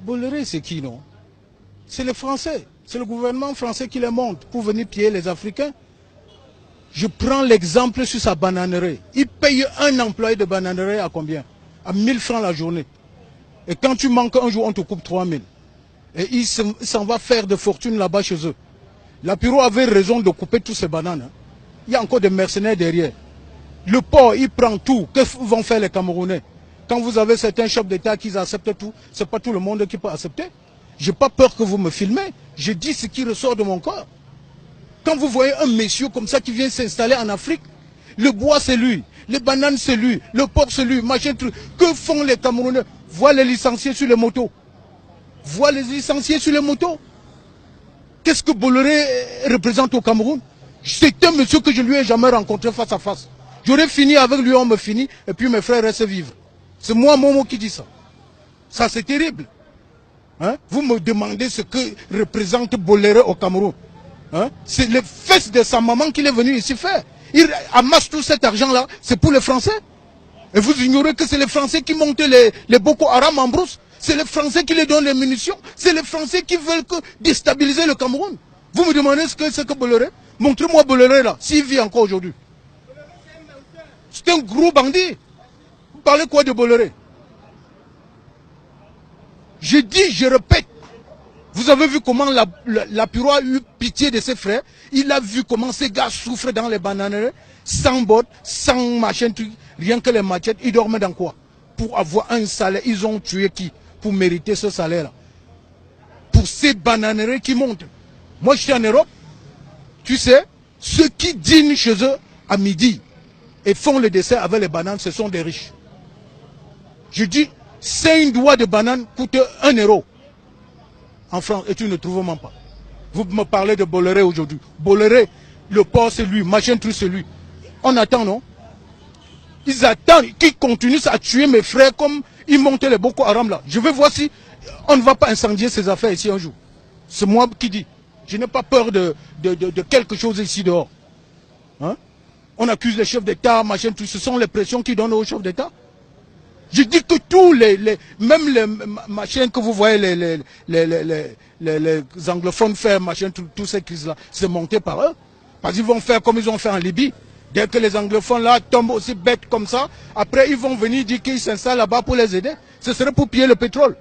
Bolloré, c'est qui, non? C'est les Français. C'est le gouvernement français qui les monte pour venir piller les Africains. Je prends l'exemple sur sa bananerie. Il paye un employé de bananerie à combien? À 1000 francs la journée. Et quand tu manques un jour, on te coupe 3000. Et il s'en va faire de fortune là-bas chez eux. La Piro avait raison de couper tous ces bananes. Il y a encore des mercenaires derrière. Le port, il prend tout. Que vont faire les Camerounais? Quand vous avez certains chefs d'État qui acceptent tout, ce n'est pas tout le monde qui peut accepter. Je n'ai pas peur que vous me filmez. Je dis ce qui ressort de mon corps. Quand vous voyez un monsieur comme ça qui vient s'installer en Afrique, le bois c'est lui, les bananes c'est lui, le porc c'est lui, machin truc. Que font les Camerounais? Vois les licenciés sur les motos. Vois les licenciés sur les motos. Qu'est-ce que Bolloré représente au Cameroun? C'est un monsieur que je lui ai jamais rencontré face à face. J'aurais fini avec lui, on me finit, et puis mes frères restent vivre. C'est moi, Momo, qui dit ça. Ça, c'est terrible. Hein? Vous me demandez ce que représente Bolloré au Cameroun. Hein? C'est les fesses de sa maman qu'il est venu ici faire. Il amasse tout cet argent-là, c'est pour les Français. Et vous ignorez que c'est les Français qui montent les Boko Haram en brousse. C'est les Français qui les donnent les munitions. C'est les Français qui veulent déstabiliser le Cameroun. Vous me demandez ce que Bolloré? Montrez-moi Bolloré là, s'il vit encore aujourd'hui. C'est un gros bandit. Vous parlez quoi de Bolloré? Je dis, je répète. Vous avez vu comment la Piro a eu pitié de ses frères. Il a vu comment ces gars souffrent dans les bananeries, sans bottes, sans machin, rien que les machettes. Ils dormaient dans quoi? Pour avoir un salaire. Ils ont tué qui? Pour mériter ce salaire-là. Pour ces bananeries qui montent. Moi, je suis en Europe. Tu sais, ceux qui dînent chez eux à midi et font le dessert avec les bananes, ce sont des riches. Je dis, 5 doigts de banane coûtent 1 euro. En France, et tu ne trouves même pas. Vous me parlez de Bolloré aujourd'hui. Bolloré, le porc c'est lui, machin truc c'est lui. On attend, non? Ils attendent qu'ils continuent à tuer mes frères comme ils montent les Boko Haram là. Je vais voir si on ne va pas incendier ces affaires ici un jour. C'est moi qui dis. Je n'ai pas peur de quelque chose ici dehors. Hein? On accuse les chefs d'État, machin truc. Ce sont les pressions qui donnent aux chefs d'État. Je dis que tous même les machins que vous voyez, les anglophones faire, machin, toutes ces crises-là, c'est monté par eux. Parce qu'ils vont faire comme ils ont fait en Libye. Dès que les anglophones là tombent aussi bêtes comme ça, après ils vont venir dire qu'ils s'installent là-bas pour les aider. Ce serait pour piller le pétrole.